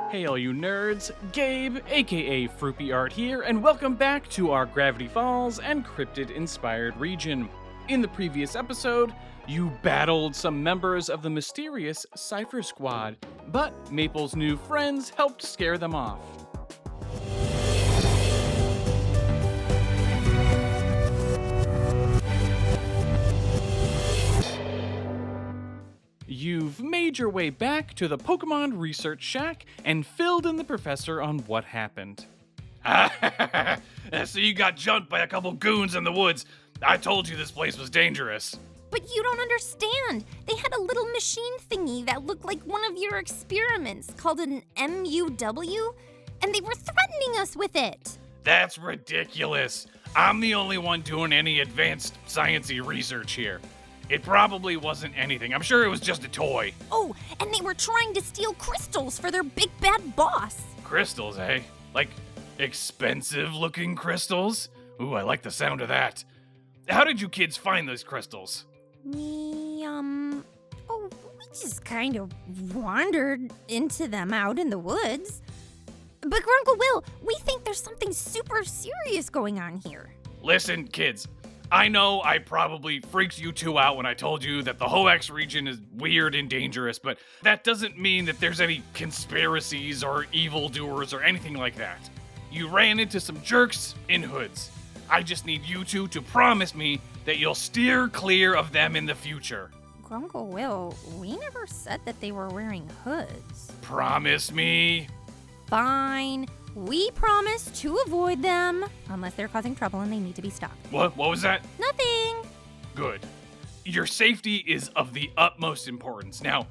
Hey all you nerds, Gabe, aka Froopy Art here, and welcome back to our Gravity Falls and Cryptid-inspired region. In the previous episode, you battled some members of the mysterious Cypher Squad, but Maple's new friends helped scare them off. You've made your way back to the Pokémon Research Shack and filled in the professor on what happened. So you got jumped by a couple goons in the woods. I told you this place was dangerous. But you don't understand. They had a little machine thingy that looked like one of your experiments called an MUW, and they were threatening us with it. That's ridiculous. I'm the only one doing any advanced sciencey research here. It probably wasn't anything. I'm sure it was just a toy. Oh, and they were trying to steal crystals for their big bad boss. Crystals, eh? Like expensive-looking crystals? Ooh, I like the sound of that. How did you kids find those crystals? We just kind of wandered into them out in the woods. But Grunkle Will, we think there's something super serious going on here. Listen, kids. I know I probably freaked you two out when I told you that the Hoenn region is weird and dangerous, but that doesn't mean that there's any conspiracies or evildoers or anything like that. You ran into some jerks in hoods. I just need you two to promise me that you'll steer clear of them in the future. Grunkle Will, we never said that they were wearing hoods. Promise me. Fine. We promise to avoid them, unless they're causing trouble and they need to be stopped. What was that? Nothing. Good. Your safety is of the utmost importance. Now,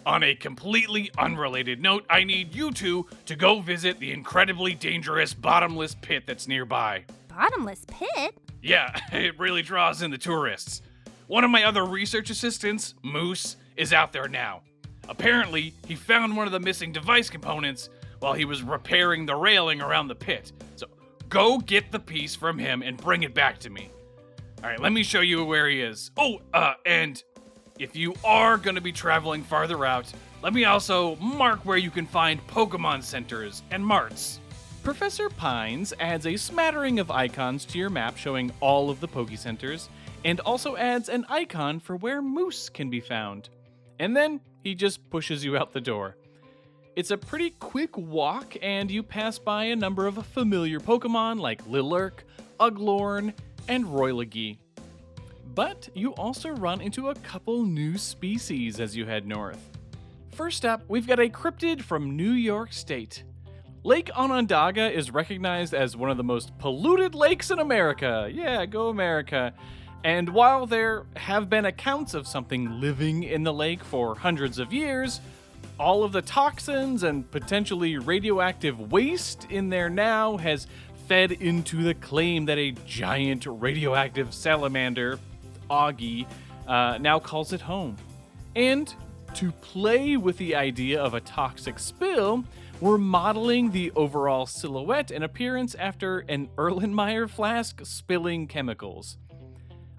on a completely unrelated note, I need you two to go visit the incredibly dangerous bottomless pit that's nearby. Bottomless pit? Yeah, it really draws in the tourists. One of my other research assistants, Moos, is out there now. Apparently, he found one of the missing device components while he was repairing the railing around the pit. So go get the piece from him and bring it back to me. All right, let me show you where he is. And if you are going to be traveling farther out, let me also mark where you can find Pokemon centers and marts. Professor Pines adds a smattering of icons to your map showing all of the Pokecenters, and also adds an icon for where Moos can be found. And then he just pushes you out the door. It's a pretty quick walk, and you pass by a number of familiar Pokemon like Lilurk, Uglorn, and Royligi. But you also run into a couple new species as you head north. First up, we've got a cryptid from New York State. Lake Onondaga is recognized as one of the most polluted lakes in America. Yeah, go America. And while there have been accounts of something living in the lake for hundreds of years, all of the toxins and potentially radioactive waste in there now has fed into the claim that a giant radioactive salamander, Augie, now calls it home. And to play with the idea of a toxic spill, we're modeling the overall silhouette and appearance after an Erlenmeyer flask spilling chemicals.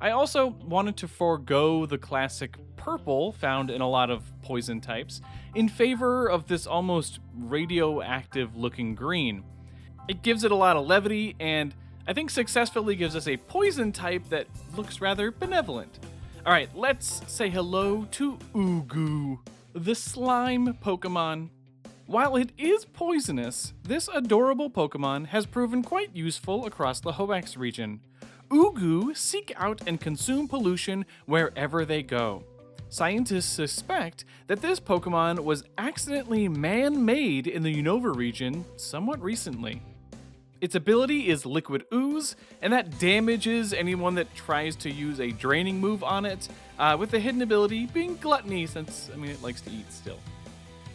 I also wanted to forego the classic purple found in a lot of poison types in favor of this almost radioactive looking green. It gives it a lot of levity and I think successfully gives us a poison type that looks rather benevolent. Alright, let's say hello to Ugu, the slime Pokemon. While it is poisonous, this adorable Pokemon has proven quite useful across the Hoenn region. Ugu seek out and consume pollution wherever they go. Scientists suspect that this Pokemon was accidentally man-made in the Unova region somewhat recently. Its ability is Liquid Ooze, and that damages anyone that tries to use a draining move on it, with the hidden ability being Gluttony since, it likes to eat still.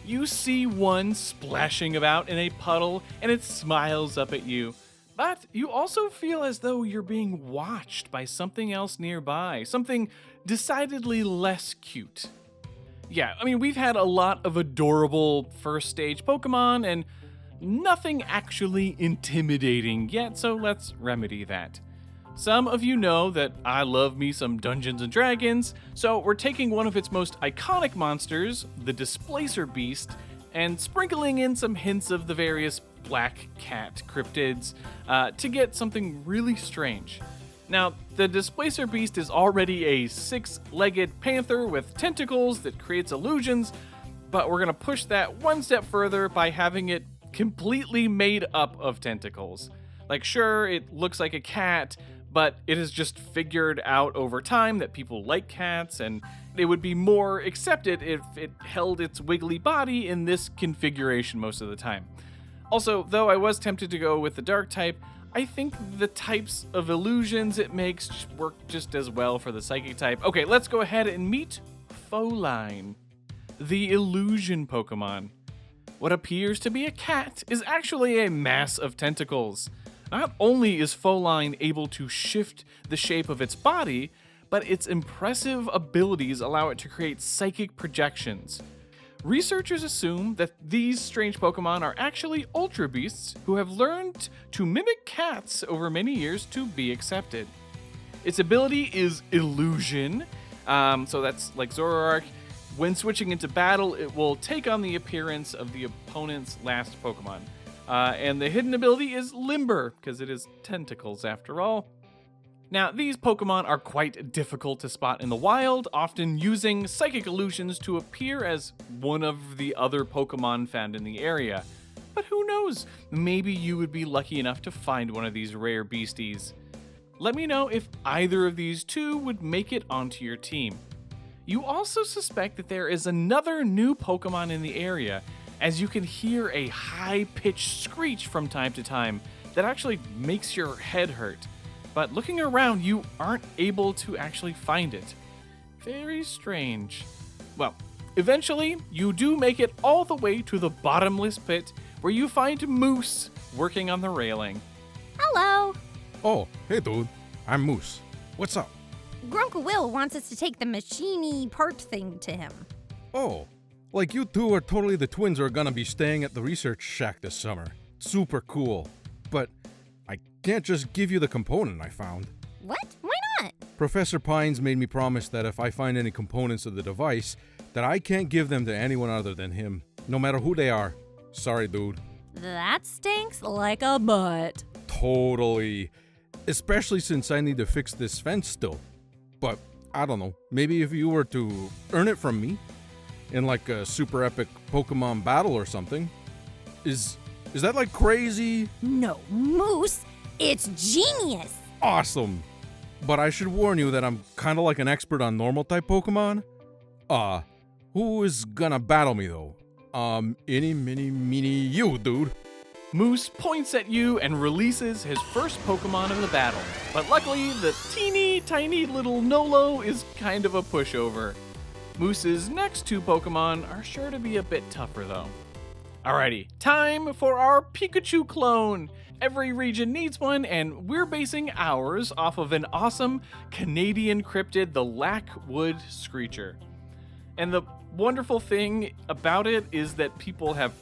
You see one splashing about in a puddle, and it smiles up at you. But you also feel as though you're being watched by something else nearby, something decidedly less cute. Yeah, we've had a lot of adorable first stage Pokemon, and nothing actually intimidating yet, so let's remedy that. Some of you know that I love me some Dungeons & Dragons, so we're taking one of its most iconic monsters, the Displacer Beast, and sprinkling in some hints of the various black cat cryptids to get something really strange. Now, the Displacer Beast is already a 6-legged panther with tentacles that creates illusions, but we're going to push that one step further by having it completely made up of tentacles. Like, sure, it looks like a cat, but it has just figured out over time that people like cats, and it would be more accepted if it held its wiggly body in this configuration most of the time. Also, though I was tempted to go with the dark type, I think the types of illusions it makes work just as well for the psychic type. Okay, let's go ahead and meet Foline, the illusion Pokemon. What appears to be a cat is actually a mass of tentacles. Not only is Foline able to shift the shape of its body, but its impressive abilities allow it to create psychic projections. Researchers assume that these strange Pokemon are actually Ultra Beasts who have learned to mimic cats over many years to be accepted. Its ability is Illusion, so that's like Zoroark. When switching into battle, it will take on the appearance of the opponent's last Pokemon. And the hidden ability is Limber, because it is tentacles after all. Now, these Pokemon are quite difficult to spot in the wild, often using psychic illusions to appear as one of the other Pokemon found in the area. But who knows? Maybe you would be lucky enough to find one of these rare beasties. Let me know if either of these two would make it onto your team. You also suspect that there is another new Pokemon in the area, as you can hear a high-pitched screech from time to time that actually makes your head hurt. But looking around, you aren't able to actually find it. Very strange. Well, eventually, you do make it all the way to the bottomless pit, where you find Moos working on the railing. Hello. Oh, hey dude, I'm Moos. What's up? Grunkle Will wants us to take the machine-y part thing to him. Oh, like you two are totally the twins who are gonna be staying at the research shack this summer. Super cool. But I can't just give you the component I found. What? Why not? Professor Pines made me promise that if I find any components of the device, that I can't give them to anyone other than him, no matter who they are. Sorry, dude. That stinks like a butt. Totally. Especially since I need to fix this fence still. But, I don't know, maybe if you were to earn it from me, in like a super epic Pokemon battle or something. Is that like crazy? No, Moose, it's genius. Awesome. But I should warn you that I'm kind of like an expert on normal type Pokemon. Who is gonna battle me though? Any, mini, meeny, you, dude. Moos points at you and releases his first Pokemon of the battle. But luckily, the teeny tiny little Nolo is kind of a pushover. Moos's next two Pokemon are sure to be a bit tougher though. Alrighty, time for our Pikachu clone. Every region needs one, and we're basing ours off of an awesome Canadian cryptid, the Lackwood Screecher. And the wonderful thing about it is that people have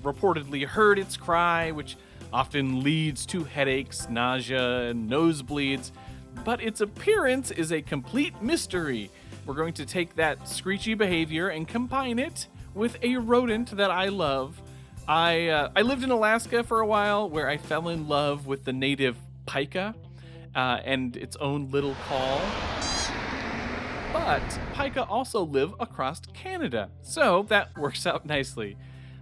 reportedly heard its cry, which often leads to headaches, nausea, and nosebleeds, but its appearance is a complete mystery. We're going to take that screechy behavior and combine it with a rodent that I love. I lived in Alaska for a while, where I fell in love with the native pika and its own little call. But pika also live across Canada, so that works out nicely.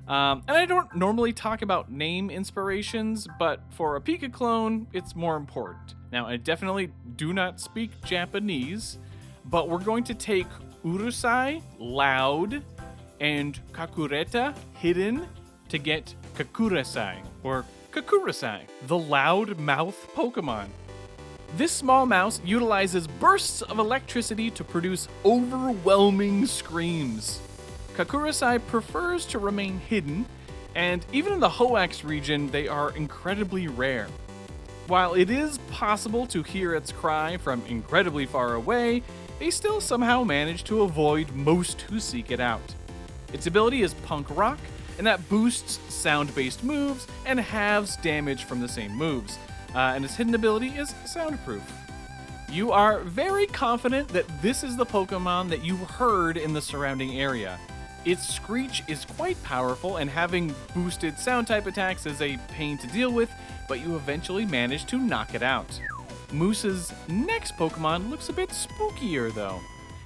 And I don't normally talk about name inspirations, but for a Pika clone, it's more important. Now, I definitely do not speak Japanese, but we're going to take Urusai, loud, and Kakureta, hidden, to get Kakurasai, or Kakurasai, the loud mouth Pokemon. This small mouse utilizes bursts of electricity to produce overwhelming screams. Kakurasai prefers to remain hidden, and even in the Hoax region, they are incredibly rare. While it is possible to hear its cry from incredibly far away, they still somehow manage to avoid most who seek it out. Its ability is Punk Rock, and that boosts sound-based moves and halves damage from the same moves. And its hidden ability is Soundproof. You are very confident that this is the Pokemon that you heard in the surrounding area. Its screech is quite powerful, and having boosted sound type attacks is a pain to deal with, but you eventually manage to knock it out. Moos's next Pokemon looks a bit spookier though.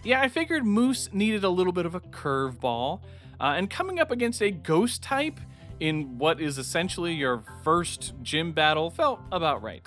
Yeah, I figured Moos needed a little bit of a curveball, and coming up against a ghost type in what is essentially your first gym battle felt about right.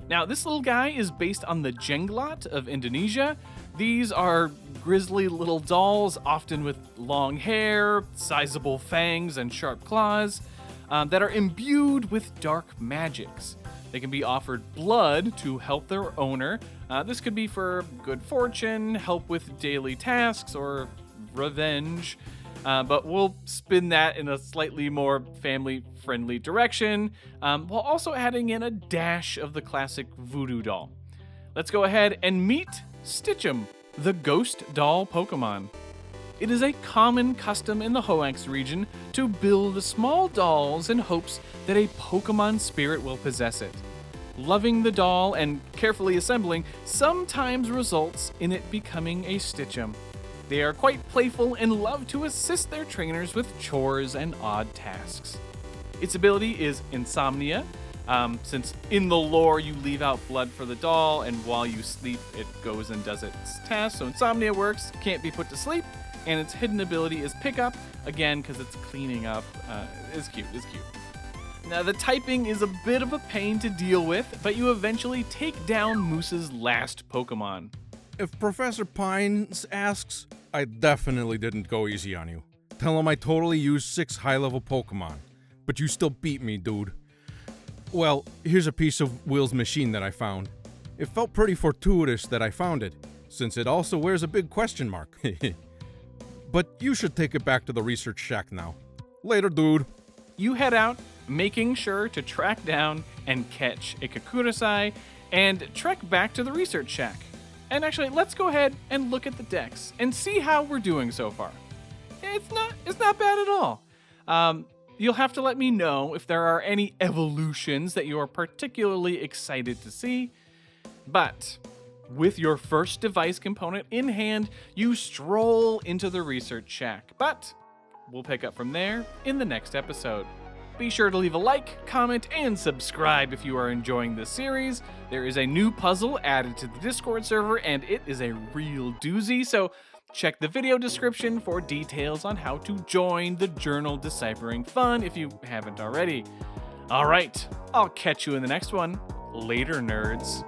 Now, this little guy is based on the Jenglot of Indonesia. These are grisly little dolls, often with long hair, sizable fangs, and sharp claws, that are imbued with dark magics. They can be offered blood to help their owner. This could be for good fortune, help with daily tasks, or revenge. But we'll spin that in a slightly more family-friendly direction, while also adding in a dash of the classic voodoo doll. Let's go ahead and meet Stitch'em, the ghost doll Pokemon. It is a common custom in the Hoenn region to build small dolls in hopes that a Pokemon spirit will possess it. Loving the doll and carefully assembling sometimes results in it becoming a Stitch'em. They are quite playful and love to assist their trainers with chores and odd tasks. Its ability is Insomnia, since in the lore you leave out blood for the doll, and while you sleep it goes and does its tasks, so Insomnia works, can't be put to sleep, and its hidden ability is Pickup, again because it's cleaning up. It's cute. Now the typing is a bit of a pain to deal with, but you eventually take down Moose's last Pokemon. If Professor Pines asks, I definitely didn't go easy on you. Tell him I totally used 6 high-level Pokemon, but you still beat me, dude. Well, here's a piece of Will's machine that I found. It felt pretty fortuitous that I found it, since it also wears a big question mark. But you should take it back to the research shack now. Later, dude. You head out, making sure to track down and catch a Kakurasai, and trek back to the research shack. And actually, let's go ahead and look at the decks and see how we're doing so far. It's not bad at all. You'll have to let me know if there are any evolutions that you are particularly excited to see. But with your first device component in hand, you stroll into the research shack. But we'll pick up from there in the next episode. Be sure to leave a like, comment, and subscribe if you are enjoying this series. There is a new puzzle added to the Discord server, and it is a real doozy, so check the video description for details on how to join the journal deciphering fun if you haven't already. Alright, I'll catch you in the next one. Later, nerds.